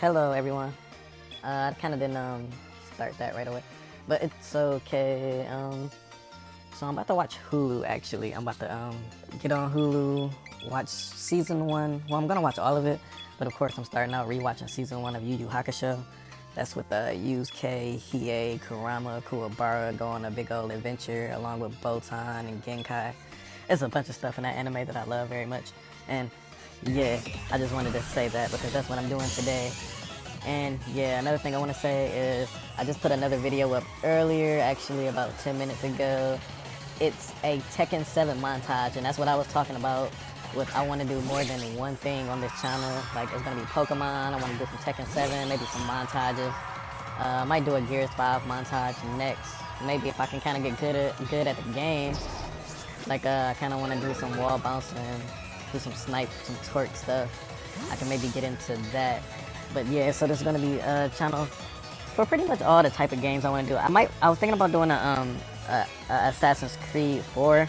Hello everyone. I kind of didn't start that right away, but it's okay. So I'm about to watch Hulu actually. I'm about to get on Hulu, watch season 1. Well, I'm gonna watch all of it, but of course I'm starting out rewatching season 1 of Yu Yu Hakusho. That's with Yusuke, Hiei, Kurama, Kuwabara go on a big old adventure along with Botan and Genkai. There's a bunch of stuff in that anime that I love very much, and yeah, I just wanted to say that because that's what I'm doing today. And yeah, another thing I want to say is I just put another video up earlier, actually about 10 minutes ago. It's a Tekken 7 montage, and that's what I was talking about with I want to do more than one thing on this channel. Like, it's going to be Pokemon, I want to do some Tekken 7, maybe some montages. I might do a Gears 5 montage next. Maybe if I can kind of get good at the game. Like, I kind of want to do some wall bouncing, do some snipe, some twerk stuff. I can maybe get into that. But yeah, so this is gonna be a channel for pretty much all the type of games I want to do. I was thinking about doing a Assassin's Creed 4,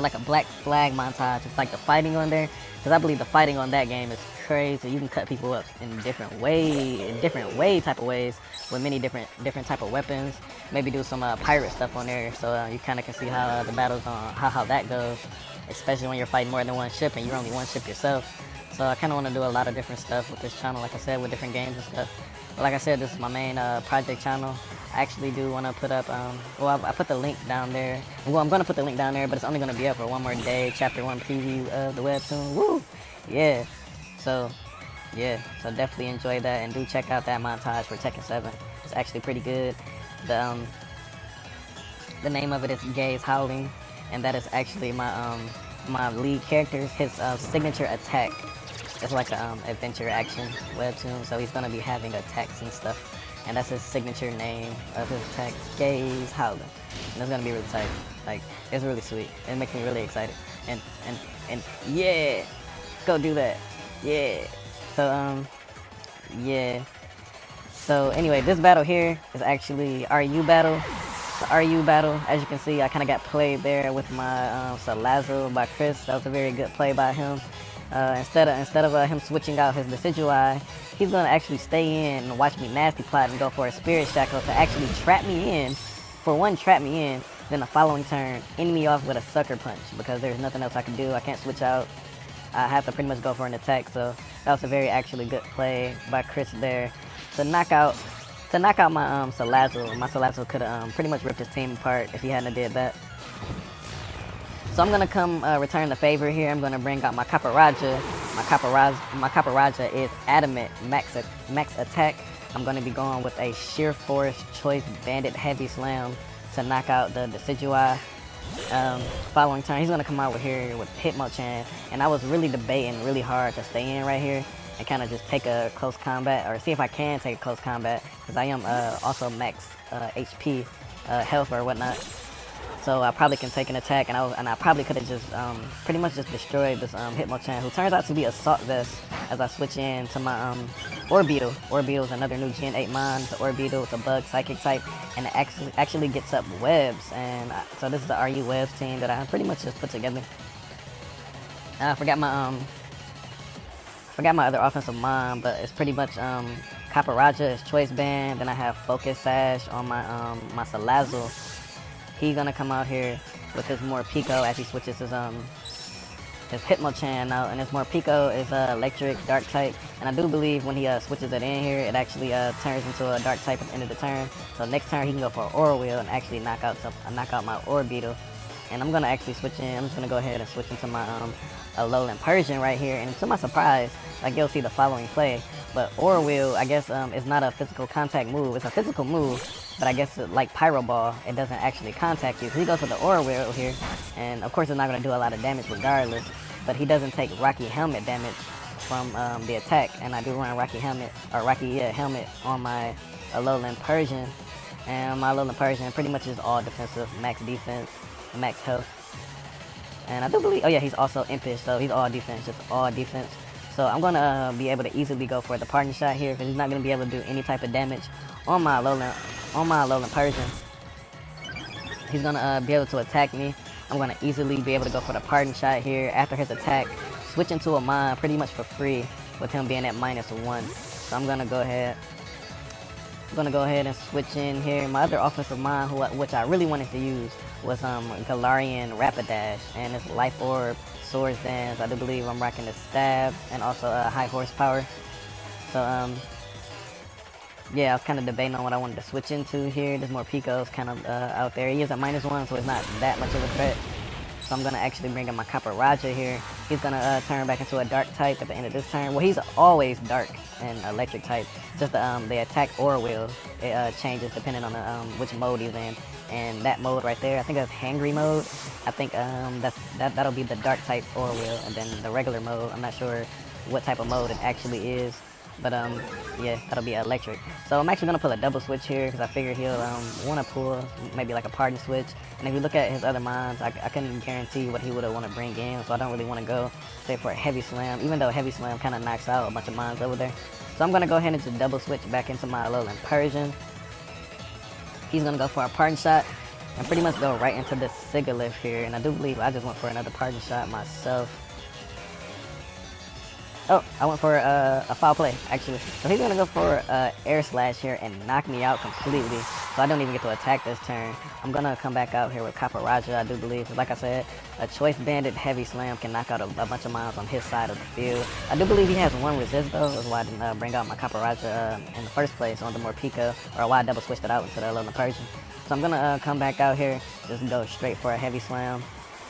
like a Black Flag montage. It's like the fighting on there, because I believe the fighting on that game is crazy. You can cut people up in different type of ways with many different type of weapons. Maybe do some pirate stuff on there, so you kind of can see how the battles on how that goes, especially when you're fighting more than one ship and you're only one ship yourself. So I kind of want to do a lot of different stuff with this channel, like I said, with different games and stuff. But like I said, this is my main project channel. I actually do want to put up, well, I put the link down there. Well, I'm going to put the link down there, but it's only going to be up for one more day. Chapter 1 preview of the webtoon. Woo! Yeah. So, yeah. So definitely enjoy that, and do check out that montage for Tekken 7. It's actually pretty good. The name of it is Gaze Howling, and that is actually my lead character's his signature attack. It's like a adventure action webtoon, so he's gonna be having attacks and stuff, and that's his signature name of his attack, Gaze Howling. And it's gonna be really tight. Like, it's really sweet. It makes me really excited. And yeah, go do that. Yeah. So yeah. So anyway, this battle here is actually RU battle. The RU battle, as you can see, I kind of got played there with my Salazzle by Chris. That was a very good play by him. Instead of him switching out his Decidueye, he's gonna actually stay in and watch me nasty plot and go for a Spirit Shackle to actually trap me in. For one, trap me in, then the following turn, end me off with a Sucker Punch, because there's nothing else I can do. I can't switch out. I have to pretty much go for an attack. So that was a very actually good play by Chris there to knock out my Salazzle. My Salazzle could have pretty much ripped his team apart if he hadn't did that. So I'm gonna come return the favor here. I'm gonna bring out my Copperajah. My Copperajah is Adamant Max Attack. I'm gonna be going with a Sheer Force Choice Bandit Heavy Slam to knock out the Decidueye. Following turn, he's gonna come out with Hitmonchan, and I was really debating really hard to stay in right here and kind of just take a close combat, or see if I can take a close combat, because I am also max HP, health or whatnot. So I probably can take an attack, and I probably could have just pretty much just destroyed this Hitmonchan, who turns out to be Assault Vest, as I switch in to my Orbeetle. Orbeetle is another new Gen 8 mon. The Orbeetle, it's a bug psychic type, and it actually gets up webs. And so this is the RU webs team that I pretty much just put together. I forgot my other offensive mon, but it's pretty much Copperajah is Choice Band. Then I have Focus Sash on my my Salazzle. He's gonna come out here with his Morpeko as he switches his Hitmonchan out, and his Morpeko is electric dark type, and I do believe when he switches it in here, it actually turns into a dark type at the end of the turn. So next turn he can go for an Aura Wheel and actually knock out my Orbeetle. And I'm gonna actually switch in. I'm just gonna go ahead and switch into my Alolan Persian right here, and to my surprise, like, you'll see the following play. But Aura Wheel, I guess, is not a physical contact move. It's a physical move, but I guess like Pyro Ball, it doesn't actually contact you. So he goes for the Aura Wheel here, and of course it's not going to do a lot of damage regardless, but he doesn't take Rocky Helmet damage from the attack, and I do run Rocky Helmet on my Alolan Persian, and my Alolan Persian pretty much is all defensive, max defense, max health. And I do believe, oh yeah, he's also impish, so he's all defense, just all defense. So I'm going to be able to easily go for the Pardon Shot here, because he's not going to be able to do any type of damage on my Alolan Persian. He's going to be able to attack me. I'm going to easily be able to go for the Pardon Shot here after his attack, switch into a Mon pretty much for free. with him being at -1. So I'm gonna go ahead. And switch in here. My other offensive mine, which I really wanted to use, was Galarian Rapidash, and it's Life Orb, Swords Dance. I do believe I'm rocking the stab and also high horsepower. So yeah, I was kind of debating on what I wanted to switch into here. There's more Picos kind of out there. He is at -1, so it's not that much of a threat. So I'm gonna actually bring in my Copperajah here. He's gonna turn back into a dark type at the end of this turn. Well, he's always dark and electric type. Just the attack aura wheel, it changes depending on which mode he's in. And that mode right there, I think that's Hangry mode. I think that'll be the dark type aura wheel, and then the regular mode, I'm not sure what type of mode it actually is. But yeah, that'll be electric. So I'm actually gonna pull a double switch here because I figure he'll want to pull maybe like a pardon switch. And if you look at his other mines, I couldn't guarantee what he would want to bring in, so I don't really want to go say for a heavy slam, even though heavy slam kind of knocks out a bunch of mines over there. So I'm gonna go ahead and just double switch back into my Alolan Persian. He's gonna go for a pardon shot and pretty much go right into the Sigilyph here. And I do believe I just went for another pardon shot myself. Oh, I went for a foul play, actually. So he's going to go for Air Slash here and knock me out completely. So I don't even get to attack this turn. I'm going to come back out here with Copperajah, I do believe. Because like I said, a Choice Banded Heavy Slam can knock out a bunch of mines on his side of the field. I do believe he has 1 resist, though. That's why I didn't bring out my Copperajah in the first place on the more Pico. Or why I double switched it out into the Alolan Persian. So I'm going to come back out here, just go straight for a Heavy Slam.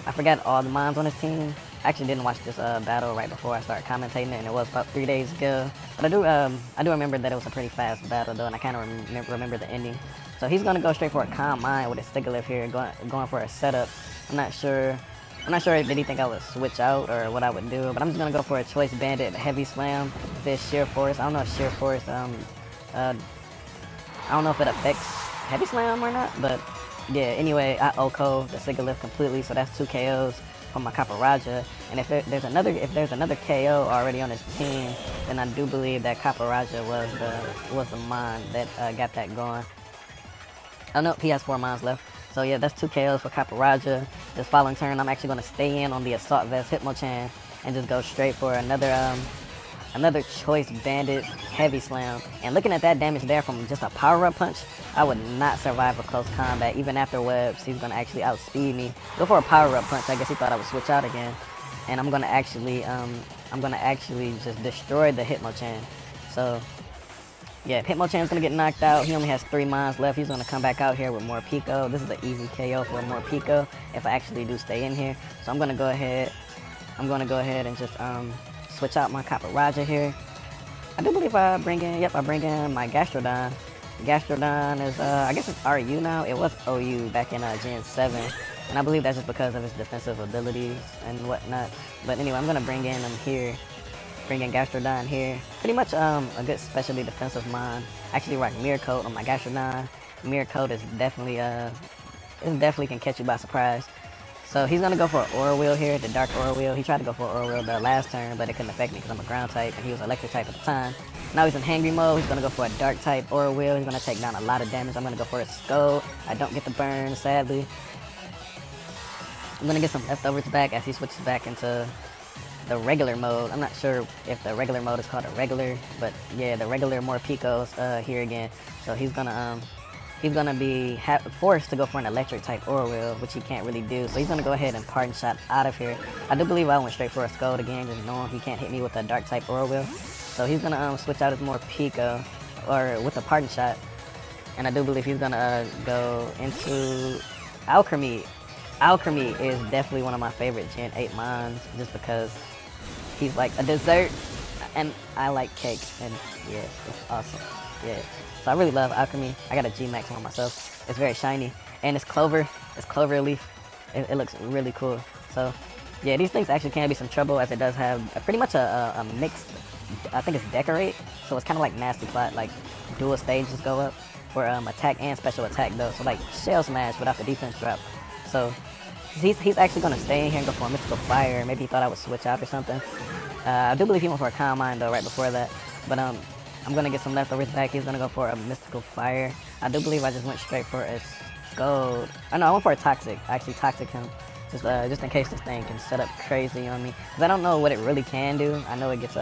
I forgot all the mines on his team. I actually didn't watch this battle right before I started commentating it, and it was about 3 days ago. But I do remember that it was a pretty fast battle, though, and I kind of remember the ending. So he's gonna go straight for a Calm Mind with his Sigilyph here, going for a setup. I'm not sure if did he think I would switch out or what I would do, but I'm just gonna go for a Choice Banded Heavy Slam. If it's Sheer Force, I don't know if Sheer Force, I don't know if it affects Heavy Slam or not, but yeah. Anyway, I OHKO the Sigilyph completely, so that's 2 KOs. From my Copperajah, and if there's another KO already on his team, then I do believe that Copperajah was the mine that got that going. Oh no, he has 4 mines left. So yeah, that's 2 KOs for Copperajah. This following turn, I'm actually going to stay in on the Assault Vest Hitmonchan and just go straight for another Choice Banded Heavy Slam. And looking at that damage there from just a power-up punch, I would not survive a close combat. Even after webs, he's going to actually outspeed me. Go for a power-up punch. I guess he thought I would switch out again. And I'm going to actually just destroy the Hitmonchan. So yeah, Hitmonchan's going to get knocked out. He only has 3 mines left. He's going to come back out here with more Pico. This is an easy KO for more Pico if I actually do stay in here. So I'm going to go ahead and just switch out my Copperajah here. I do believe I bring in my Gastrodon. Gastrodon is, I guess it's RU now. It was OU back in Gen 7. And I believe that's just because of his defensive abilities and whatnot. But anyway, I'm going to bring in him here. Bring in Gastrodon here. Pretty much a good specialty defensive mine. Actually rock Mirror Coat on my Gastrodon. Mirror Coat is definitely can catch you by surprise. So he's going to go for an Aura Wheel here, the Dark Aura Wheel. He tried to go for an Aura Wheel the last turn, but it couldn't affect me because I'm a ground type and he was electric type at the time. Now he's in Hangry mode. He's going to go for a Dark type Aura Wheel. He's going to take down a lot of damage. I'm going to go for a Scold. I don't get the burn, sadly. I'm going to get some leftovers back as he switches back into the regular mode. I'm not sure if the regular mode is called a regular, but yeah, the regular more Picos here again. So he's going to be forced to go for an electric type Aura Wheel, which he can't really do. So he's going to go ahead and Pardon Shot out of here. I do believe I went straight for a Scold again, just knowing he can't hit me with a dark type Aura Wheel. So he's going to switch out his more Pico, or with a Pardon Shot. And I do believe he's going to go into Alchemy. Alchemy is definitely one of my favorite Gen 8 mons, just because he's like a dessert, and I like cake, and yeah, it's awesome. Yeah. So I really love Alchemy. I got a G-Max on myself. It's very shiny. And it's Clover. It's Clover Leaf. It looks really cool. So yeah, these things actually can be some trouble, as it does have pretty much a mixed, I think it's Decorate. So it's kind of like Nasty Plot, like dual stages go up for attack and special attack though. So like Shell Smash without the defense drop. So he's actually going to stay in here and go for a Mystical Fire. Maybe he thought I would switch out or something. I do believe he went for a Calm Mind though right before that. But I'm going to get some leftovers back. He's going to go for a Mystical Fire. I do believe I just went straight for a Scold. Oh no, I went for a Toxic. I actually Toxic him. Just in case this thing can set up crazy on me. Because I don't know what it really can do. I know it gets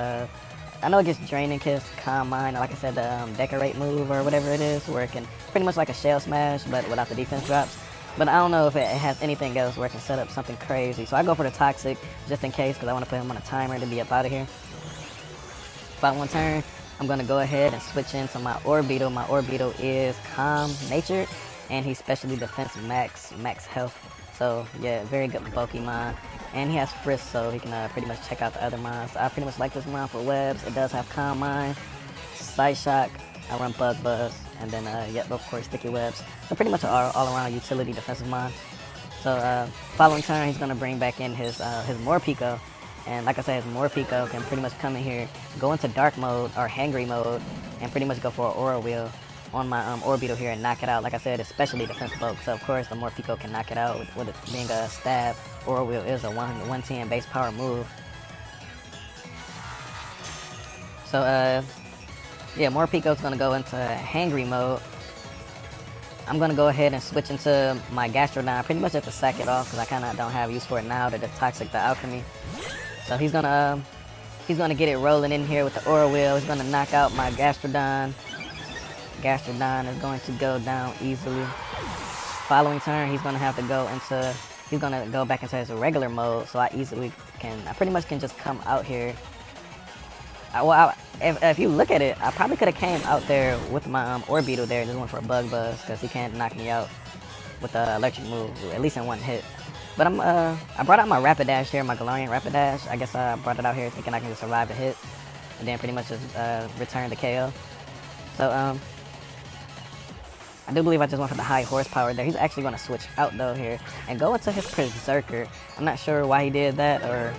I know it gets Draining Kiss, Calm Mind, like I said, the Decorate move or whatever it is, where it can pretty much like a Shell Smash, but without the defense drops. But I don't know if it has anything else where it can set up something crazy. So I go for the Toxic just in case, because I want to put him on a timer to be up out of here. Following turn, I'm going to go ahead and switch into my Orbeetle. My Orbeetle is Calm Nature, and he's specially defense max health. So yeah, very good Pokemon. And he has Frisk, so he can pretty much check out the other mons. I pretty much like this mon for webs. It does have Calm Mind, Side Shock, I run Bug Buzz, and then yep, of course Sticky Webs. So pretty much an all around utility defensive mon. So following turn, he's gonna bring back in his Morpeko. And like I said, his Morpeko can pretty much come in here, go into dark mode or hangry mode, and pretty much go for an Aura Wheel on my Orbeetle here and knock it out. Like I said, especially defensive bulk. So of course, the Morpeko can knock it out with it being a stab. Aura Wheel is a 110 base power move. So yeah, Morpeko's gonna go into hangry mode. I'm gonna go ahead and switch into my Gastrodon, pretty much just to sack it off because I kind of don't have use for it now that it's Toxic the Alchemy. So he's gonna get it rolling in here with the Aura Wheel. He's gonna knock out my Gastrodon. Gastrodon is going to go down easily. Following turn, he's gonna go back into his regular mode. So I pretty much can just come out here. If you look at it, I probably could have came out there with my Orbeetle there, just went for a Bug Buzz because he can't knock me out with the electric move, at least in one hit. But I brought out my Rapidash here, my Galarian Rapidash. I guess I brought it out here thinking I can just survive the hit, and then pretty much just return the KO. So I do believe I just went for the high horsepower there. He's actually going to switch out though here and go into his Berserker. I'm not sure why he did that, or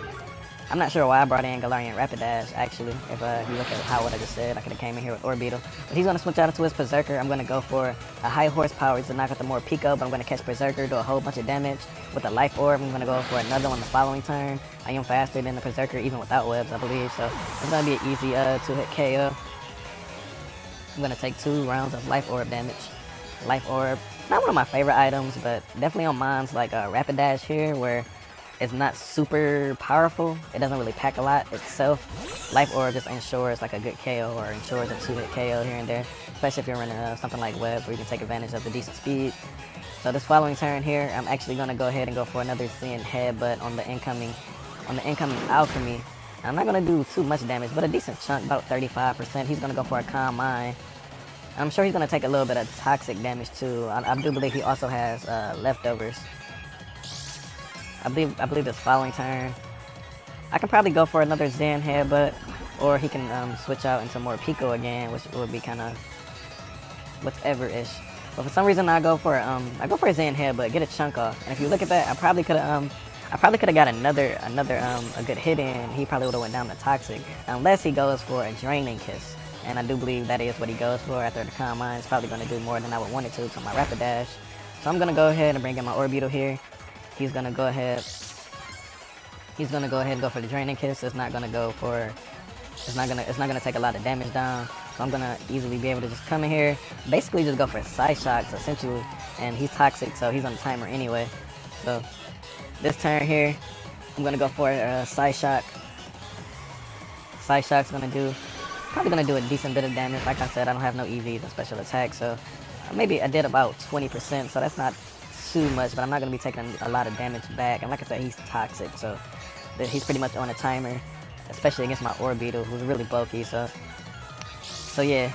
I'm not sure why I brought in Galarian Rapidash, actually. If you look at what I just said, I could have came in here with Orbeetle. But he's going to switch out into his Berserker. I'm going to go for a high horsepower to knock out the Morpeko, but I'm going to catch Berserker, do a whole bunch of damage. With the Life Orb, I'm going to go for another one the following turn. I am faster than the Berserker, even without webs, I believe. So it's going to be an easy 2-hit KO. I'm going to take 2 rounds of Life Orb damage. Life Orb, not one of my favorite items, but definitely on mines like Rapidash here, where it's not super powerful. It doesn't really pack a lot itself. Life Orb just ensures like a good KO or ensures a 2-hit KO here and there, especially if you're running something like webs where you can take advantage of the decent speed. So this following turn here, I'm actually gonna go ahead and go for another Zen Headbutt on the incoming Alchemy. I'm not gonna do too much damage, but a decent chunk, about 35%. He's gonna go for a Calm Mind. I'm sure he's gonna take a little bit of toxic damage too. I do believe he also has leftovers. I believe this following turn, I can probably go for another Zen Headbutt, or he can switch out into more Morpeko again, which would be kind of whatever-ish. But for some reason, I go for a Zen Headbutt, get a chunk off. And if you look at that, I probably could have got another a good hit in. He probably would have went down to Toxic, unless he goes for a Draining Kiss. And I do believe that is what he goes for after the Calm Mind. It's probably going to do more than I would want it to my Rapidash. So I'm going to go ahead and bring in my Orbeetle here. He's gonna go ahead and go for the Draining Kiss. It's not gonna take a lot of damage down. So I'm gonna easily be able to just come in here, basically just go for Side Shocks essentially. And he's Toxic, so he's on the timer anyway. So this turn here, I'm gonna go for a Side Shock. Side Shock's probably gonna do a decent bit of damage. Like I said, I don't have no EVs and special attack, so maybe I did about 20%. So that's not too much, but I'm not going to be taking a lot of damage back. And like I said, he's Toxic, so he's pretty much on a timer, especially against my Orbeetle, who's really bulky. So yeah,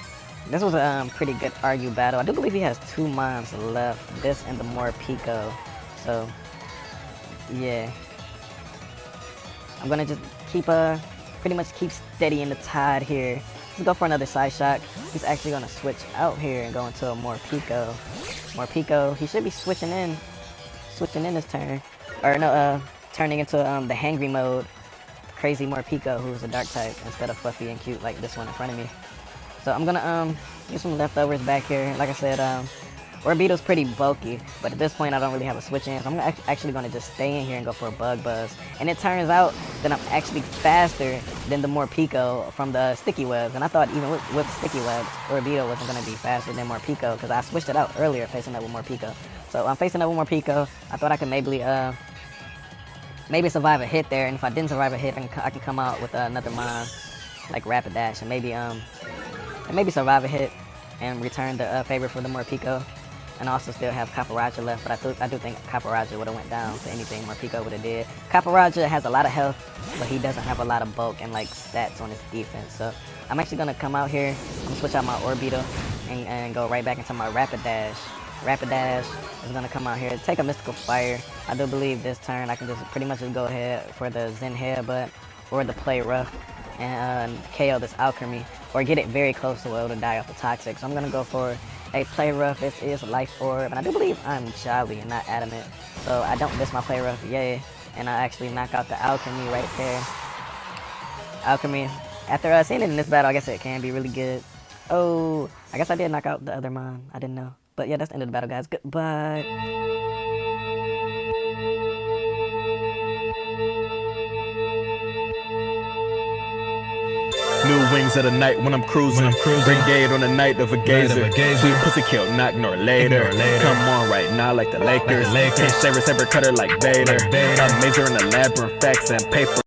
this was a pretty good argue battle. I do believe he has 2 mons left, this and the Morpeko. So yeah, I'm going to just pretty much keep steady in the tide here. Let's go for another Side Shock. He's actually going to switch out here and go into a Morpeko. Morpeko, he should be switching in this turn. Or no, turning into the hangry mode. Crazy Morpeko, who's a dark type, instead of fluffy and cute like this one in front of me. So I'm gonna get some leftovers back here. Like I said, Orbeetle's pretty bulky, but at this point I don't really have a switch in, so I'm actually going to just stay in here and go for a Bug Buzz. And it turns out that I'm actually faster than the Morpeko from the Sticky Webs, and I thought even with Sticky Webs, Orbeetle wasn't going to be faster than Morpeko, because I switched it out earlier facing up with Morpeko. So I'm facing up with Morpeko. I thought I could maybe survive a hit there, and if I didn't survive a hit, I can come out with another mon. like Rapidash, and maybe survive a hit and return the favor for the Morpeko, and also still have Copperajah left. But I do think Copperajah would have went down to anything Morpeko would have did. Copperajah has a lot of health, but he doesn't have a lot of bulk and like stats on his defense. So I'm actually gonna come out here. I'm gonna switch out my Orbeetle and go right back into my Rapidash. Rapidash is gonna come out here, take a Mystical Fire. I do believe this turn I can just pretty much just go ahead for the Zen Headbutt or the Play Rough and KO this Alchemy, or get it very close to where it'll die off the Toxic. So I'm gonna go for a Play Rough. This is a Life Orb, and I do believe I'm Jolly and not Adamant, so I don't miss my Play Rough, yay. And I actually knock out the Alchemy right there. Alchemy, after seeing it in this battle, I guess it can be really good. Oh, I guess I did knock out the other Mon, I didn't know. But yeah, that's the end of the battle, guys. Goodbye. New wings of the night when I'm cruising. Brigade on the night of a gazer. Sweet pussy kill, not ignore later. Come on right now like the Lakers. Can't saber cutter like Vader. I'm major in the labyrinth, facts and paper.